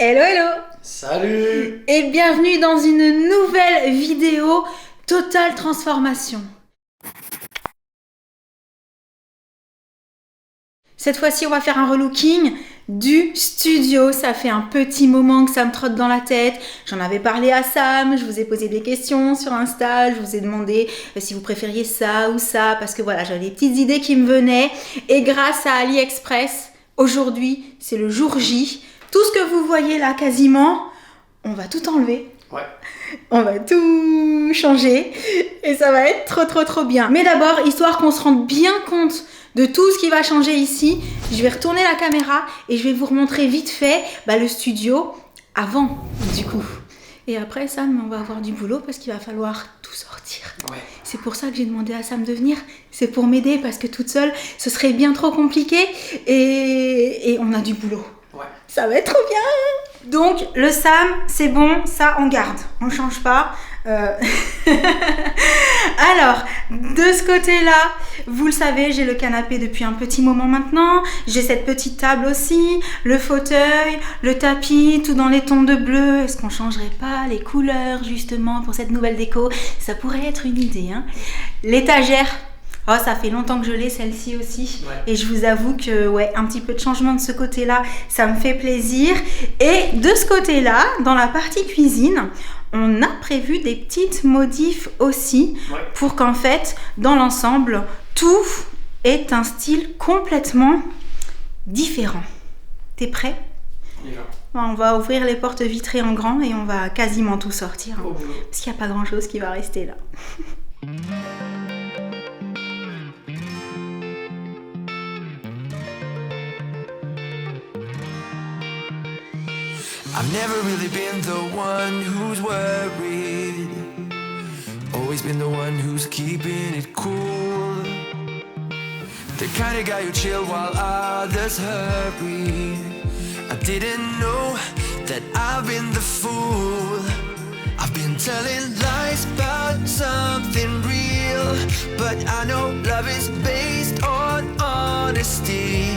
Hello hello. Salut. Et bienvenue dans une nouvelle vidéo Total Transformation. Cette fois-ci, on va faire un relooking du studio. Ça fait un petit moment que ça me trotte dans la tête. J'en avais parlé à Sam, je vous ai posé des questions sur Insta, je vous ai demandé si vous préfériez ça ou ça, parce que voilà, j'avais des petites idées qui me venaient. Et grâce à AliExpress, aujourd'hui, c'est le jour J. Tout ce que vous voyez là, quasiment, on va tout enlever. Ouais. On va tout changer et ça va être trop bien. Mais d'abord, histoire qu'on se rende bien compte de tout ce qui va changer ici, je vais retourner la caméra et je vais vous remontrer vite fait le studio avant du coup. Et après Sam, on va avoir du boulot parce qu'il va falloir tout sortir. Ouais. C'est pour ça que j'ai demandé à Sam de venir. C'est pour m'aider parce que toute seule, ce serait bien trop compliqué et on a du boulot. Ouais. Ça va être trop bien. Donc le Sam, c'est bon, ça on garde, on change pas. Alors, de ce côté-là, vous le savez, j'ai le canapé depuis un petit moment maintenant. J'ai cette petite table aussi, le fauteuil, le tapis, tout dans les tons de bleu. Est-ce qu'on changerait pas les couleurs justement pour cette nouvelle déco? Ça pourrait être une idée, hein. L'étagère. Oh, ça fait longtemps que je l'ai, celle-ci aussi. Ouais. Et je vous avoue que, un petit peu de changement de ce côté-là, ça me fait plaisir. Et de ce côté-là, dans la partie cuisine, on a prévu des petites modifs aussi pour qu'en fait, dans l'ensemble, tout ait un style complètement différent. T'es prêt ? On va ouvrir les portes vitrées en grand et on va quasiment tout sortir. Hein, parce qu'il n'y a pas grand-chose qui va rester là. I've never really been the one who's worried. Always been the one who's keeping it cool. The kind of guy who chill while others hurry. I didn't know that I've been the fool. I've been telling lies about something real, but I know love is based on honesty.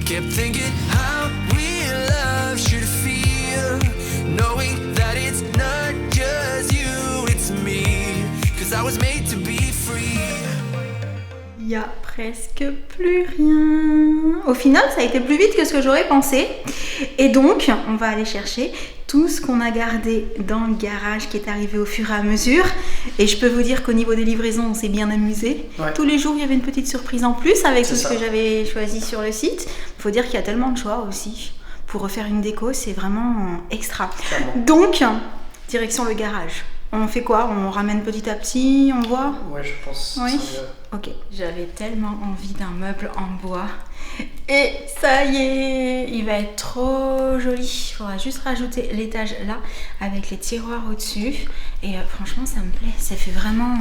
Kept thinking how real love should feel, knowing that it's not just you, it's me, 'cause I was made to be free. Il y a presque plus rien. Au final, ça a été plus vite que ce que j'aurais pensé. Et donc, on va aller chercher tout ce qu'on a gardé dans le garage qui est arrivé au fur et à mesure. Et je peux vous dire qu'au niveau des livraisons, on s'est bien amusé. Ouais. Tous les jours, il y avait une petite surprise en plus avec tout ce que j'avais choisi sur le site. Il faut dire qu'il y a tellement de choix aussi. Pour refaire une déco, c'est vraiment extra. Clairement. Donc, direction le garage. On fait quoi? On ramène petit à petit, on voit? Ouais, je pense. Oui. Ok. J'avais tellement envie d'un meuble en bois. Et ça y est, il va être trop joli. Il faudra juste rajouter l'étage là, avec les tiroirs au-dessus. Et franchement, ça me plaît. Ça fait vraiment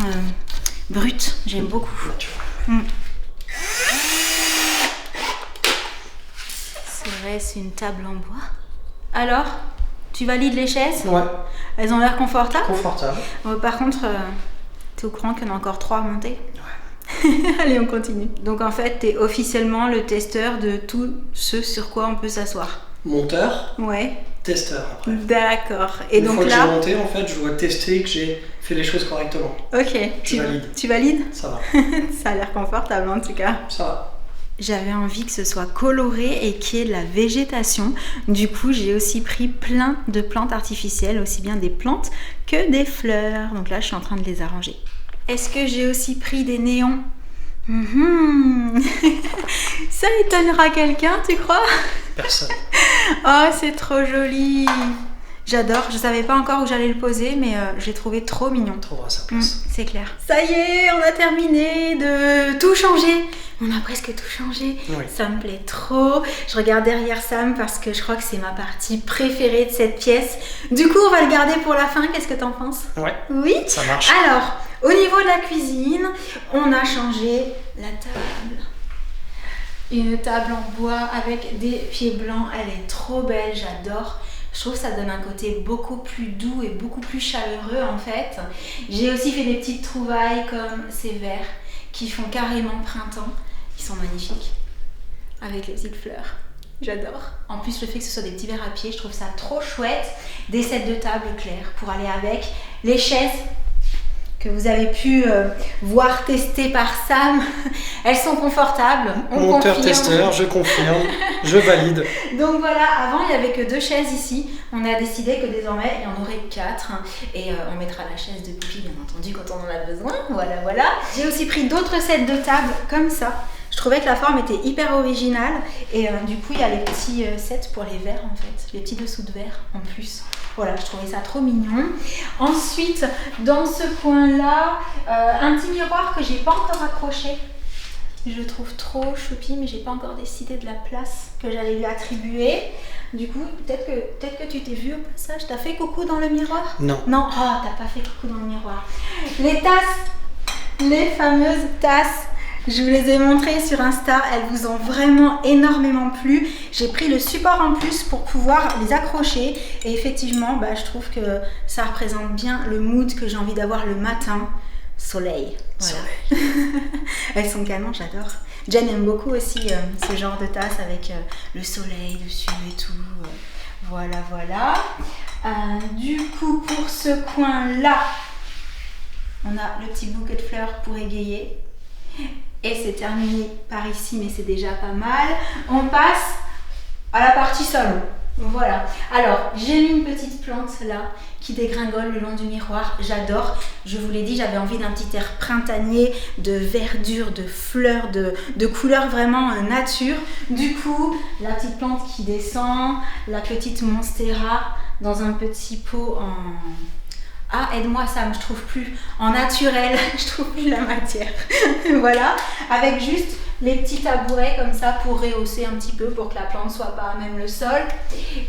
brut. J'aime beaucoup. Serait-ce une table en bois? Alors, tu valides les chaises? Ouais. Elles ont l'air confortables? Confortable. Par contre, t'es au courant qu'il y en a encore 3 à monter? Ouais. Allez, on continue. Donc en fait, t'es officiellement le testeur de tout ce sur quoi on peut s'asseoir. Monteur. Ouais. Testeur après. D'accord. Et une donc fois que là, j'ai monté, en fait, je dois tester que j'ai fait les choses correctement. Ok. Je valide. Tu valides? Ça va. Ça a l'air confortable en tout cas. Ça va. J'avais envie que ce soit coloré et qu'il y ait de la végétation. Du coup, j'ai aussi pris plein de plantes artificielles, aussi bien des plantes que des fleurs. Donc là, je suis en train de les arranger. Est-ce que j'ai aussi pris des néons? Ça étonnera quelqu'un, tu crois? Personne. Oh, c'est trop joli. J'adore, je savais pas encore où j'allais le poser, mais je l'ai trouvé trop mignon. On trouvera sa place. C'est clair. Ça y est, on a terminé de tout changer. On a presque tout changé. Oui. Ça me plaît trop. Je regarde derrière Sam parce que je crois que c'est ma partie préférée de cette pièce. Du coup, on va le garder pour la fin. Qu'est-ce que t'en penses? Ouais. Oui? Ça marche. Alors, au niveau de la cuisine, on a changé la table. Une table en bois avec des pieds blancs. Elle est trop belle, j'adore. Je trouve que ça donne un côté beaucoup plus doux et beaucoup plus chaleureux en fait. J'ai aussi fait des petites trouvailles comme ces verres qui font carrément printemps. Ils sont magnifiques. Avec les petites fleurs. J'adore. En plus, le fait que ce soit des petits verres à pied, je trouve ça trop chouette. Des sets de table clairs pour aller avec. Les chaises que vous avez pu voir tester par Sam, elles sont confortables. Monteur-testeur, je confirme, je valide. Donc voilà, avant il n'y avait que 2 chaises ici. On a décidé que désormais il y en aurait 4. Et on mettra la chaise de pipi bien entendu quand on en a besoin. Voilà, voilà. J'ai aussi pris d'autres sets de table comme ça. Je trouvais que la forme était hyper originale. Et du coup il y a les petits sets pour les verres en fait. Les petits dessous de verre en plus. Voilà, je trouvais ça trop mignon. Ensuite, dans ce coin-là, un petit miroir que j'ai pas encore accroché. Je le trouve trop choupi, mais j'ai pas encore décidé de la place que j'allais lui attribuer. Du coup, peut-être que tu t'es vu au passage. T'as fait coucou dans le miroir? Non. Non, oh, t'as pas fait coucou dans le miroir. Les tasses, les fameuses tasses. Je vous les ai montrées sur Insta, elles vous ont vraiment énormément plu. J'ai pris le support en plus pour pouvoir les accrocher. Et effectivement, je trouve que ça représente bien le mood que j'ai envie d'avoir le matin. Soleil. Voilà. Soleil. Elles sont canon, j'adore. Jen aime beaucoup aussi ce genre de tasse avec le soleil dessus et tout. Voilà, voilà. Du coup, pour ce coin-là, on a le petit bouquet de fleurs pour égayer. Et c'est terminé par ici, mais c'est déjà pas mal. On passe à la partie salon. Voilà. Alors, j'ai mis une petite plante là qui dégringole le long du miroir. J'adore. Je vous l'ai dit, j'avais envie d'un petit air printanier, de verdure, de fleurs, de couleurs vraiment nature. Du coup, la petite plante qui descend, la petite monstera dans un petit pot en... Ah, aide-moi Sam, je trouve plus en naturel, je trouve plus la matière. Voilà, avec juste les petits tabourets comme ça pour rehausser un petit peu, pour que la plante soit pas à même le sol.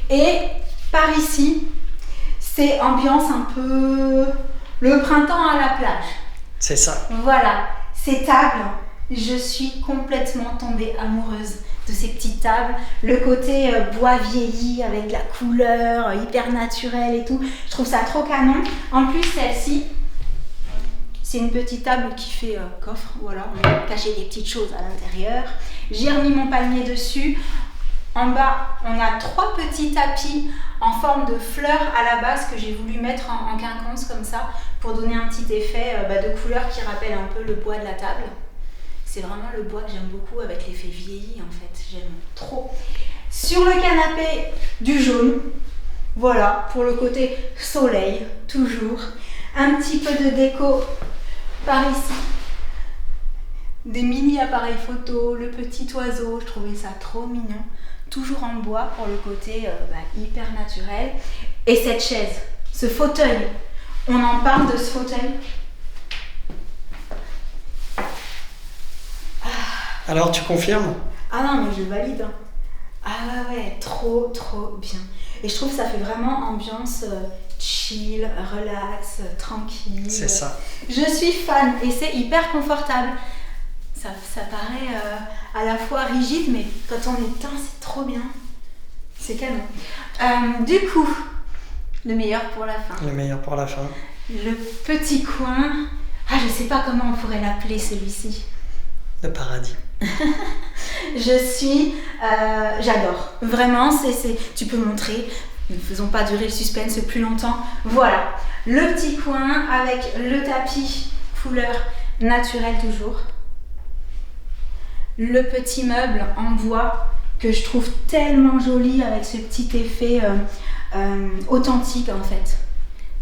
Et par ici, c'est ambiance un peu le printemps à la plage. C'est ça. Voilà, ces tables, je suis complètement tombée amoureuse de ces petites tables, le côté bois vieilli avec de la couleur hyper naturelle et tout, je trouve ça trop canon. En plus celle-ci, c'est une petite table qui fait coffre, voilà, on va cacher des petites choses à l'intérieur. J'ai remis mon palmier dessus. En bas, on a 3 petits tapis en forme de fleurs à la base que j'ai voulu mettre en quinconce comme ça pour donner un petit effet de couleur qui rappelle un peu le bois de la table. C'est vraiment le bois que j'aime beaucoup avec l'effet vieilli en fait, j'aime trop. Sur le canapé, du jaune, voilà, pour le côté soleil, toujours. Un petit peu de déco par ici. Des mini appareils photo, le petit oiseau, je trouvais ça trop mignon. Toujours en bois pour le côté hyper naturel. Et cette chaise, ce fauteuil, on en parle de ce fauteuil. Alors, tu confirmes? Ah non, mais je valide. Ah ouais, trop bien. Et je trouve que ça fait vraiment ambiance chill, relax, tranquille. C'est ça. Je suis fan et c'est hyper confortable. Ça paraît à la fois rigide, mais quand on est teint, c'est trop bien. C'est canon. Du coup, le meilleur pour la fin. Le meilleur pour la fin. Le petit coin. Ah, je sais pas comment on pourrait l'appeler celui-ci. Le paradis. J'adore. Vraiment, tu peux montrer. Ne faisons pas durer le suspense plus longtemps. Voilà, le petit coin avec le tapis couleur naturelle toujours. Le petit meuble en bois que je trouve tellement joli avec ce petit effet authentique en fait.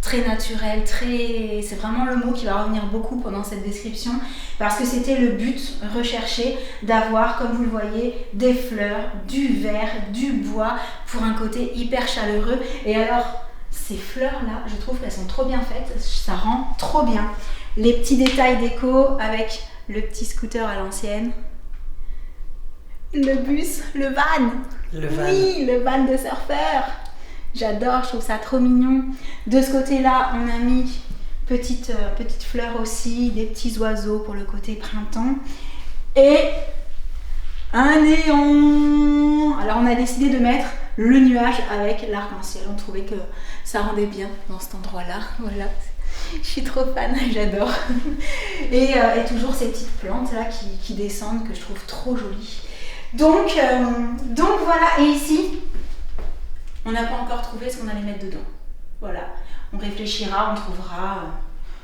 Très naturel, c'est vraiment le mot qui va revenir beaucoup pendant cette description parce que c'était le but recherché d'avoir, comme vous le voyez, des fleurs, du verre, du bois pour un côté hyper chaleureux. Et alors, ces fleurs-là, je trouve qu'elles sont trop bien faites, ça rend trop bien. Les petits détails déco avec le petit scooter à l'ancienne, le bus, le van. Le van. Oui, le van de surfeur. J'adore, je trouve ça trop mignon. De ce côté-là, on a mis petite fleur aussi, des petits oiseaux pour le côté printemps. Et un néon. Alors on a décidé de mettre le nuage avec l'arc-en-ciel. On trouvait que ça rendait bien dans cet endroit-là. Voilà. Je suis trop fan, j'adore. Et toujours ces petites plantes là qui descendent que je trouve trop jolies. Donc voilà, et ici, on n'a pas encore trouvé ce qu'on allait mettre dedans. Voilà, on réfléchira, on trouvera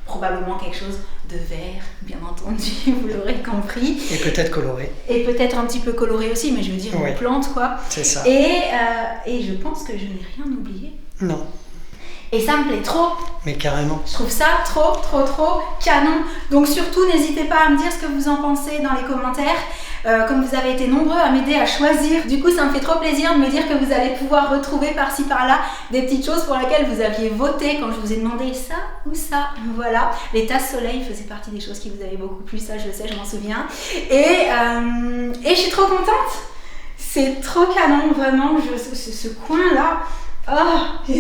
probablement quelque chose de vert, bien entendu, vous l'aurez compris. Et peut-être coloré. Et peut-être un petit peu coloré aussi, mais je veux dire une plante, quoi. C'est ça. Et je pense que je n'ai rien oublié. Non. Et ça me plaît trop. Mais carrément. Je trouve ça trop canon. Donc surtout, n'hésitez pas à me dire ce que vous en pensez dans les commentaires. Comme vous avez été nombreux à m'aider à choisir, du coup ça me fait trop plaisir de me dire que vous allez pouvoir retrouver par-ci par-là des petites choses pour lesquelles vous aviez voté quand je vous ai demandé ça ou ça. Voilà, les tasses soleil faisaient partie des choses qui vous avaient beaucoup plu, ça je le sais, je m'en souviens. Et je suis trop contente. C'est trop canon, vraiment, ce coin-là. Oh.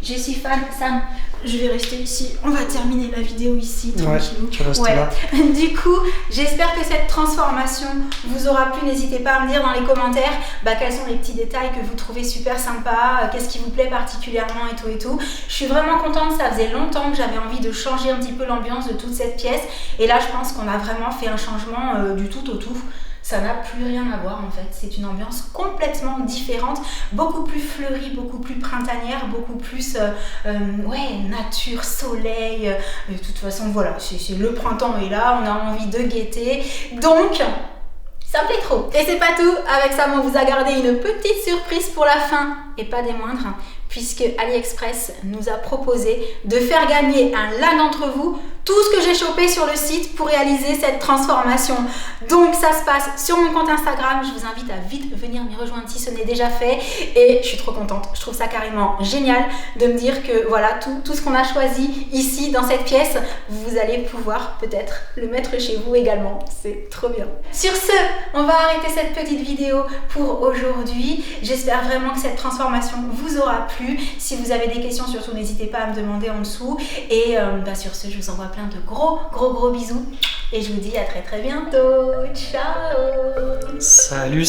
Je suis fan, Sam. Je vais rester ici. On va terminer la vidéo ici, tranquillou. Tu restes là. Du coup, j'espère que cette transformation vous aura plu. N'hésitez pas à me dire dans les commentaires quels sont les petits détails que vous trouvez super sympas, qu'est-ce qui vous plaît particulièrement et tout. Je suis vraiment contente. Ça faisait longtemps que j'avais envie de changer un petit peu l'ambiance de toute cette pièce. Et là, je pense qu'on a vraiment fait un changement du tout au tout. Ça n'a plus rien à voir en fait, c'est une ambiance complètement différente, beaucoup plus fleurie, beaucoup plus printanière, beaucoup plus nature, soleil, de toute façon voilà, c'est le printemps est là, on a envie de guetter, donc ça me plaît trop. Et c'est pas tout, avec ça on vous a gardé une petite surprise pour la fin, et pas des moindres, puisque AliExpress nous a proposé de faire gagner à l'un d'entre vous tout ce que j'ai chopé sur le site pour réaliser cette transformation. Donc ça se passe sur mon compte Instagram, je vous invite à vite venir m'y rejoindre si ce n'est déjà fait et je suis trop contente, je trouve ça carrément génial de me dire que voilà, tout ce qu'on a choisi ici dans cette pièce, vous allez pouvoir peut-être le mettre chez vous également, c'est trop bien. Sur ce, on va arrêter cette petite vidéo pour aujourd'hui, j'espère vraiment que cette transformation vous aura plu. Si vous avez des questions, surtout n'hésitez pas à me demander en dessous et sur ce, je vous envoie plein de gros bisous et je vous dis à très bientôt. Ciao. Salut